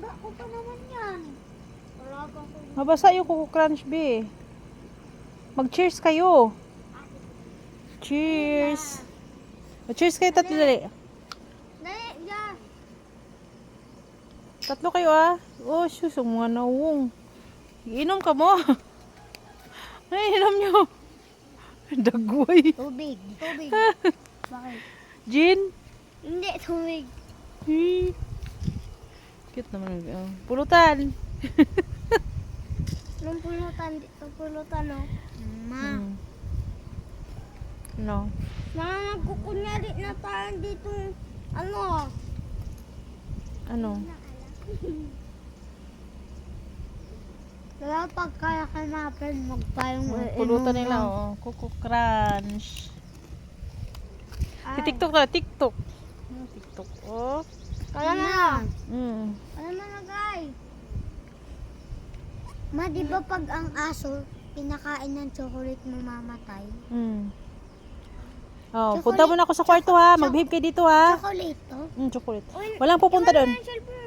Alaga ko pa naman yan. Alaga ko. Mabasa yung Coco Crunch, be. Mag-cheers kayo. Cheers. Cheers kayo tatlo dali. Dali, ya. Tatlo kayo ah. Oh, sus, ang mga nawong. Iinom ka mo. Ay, inom nyo. Dagway. Tubig. Tubig. Bakit? Gin? Hindi, tubig. Cute naman. Pulutan. Nung pulutan, no? Ma. No. Nagkukunyari na tayo dito. Ano? Ano? Kaya pag kaya hanapin, magpayong Pulutan nila, oh. Coco Crunch. Si TikTok na, TikTok. TikTok, oh. Kala na. Mm. Ano na, guys? Ma, di ba pag ang aso, pinakain ng chocolate mamamatay? Mm. Oh, punta muna ako sa kwarto ha. Mag-behave kayo dito ha. Chocolate to? Chocolate. Walang pupunta doon. Cellphone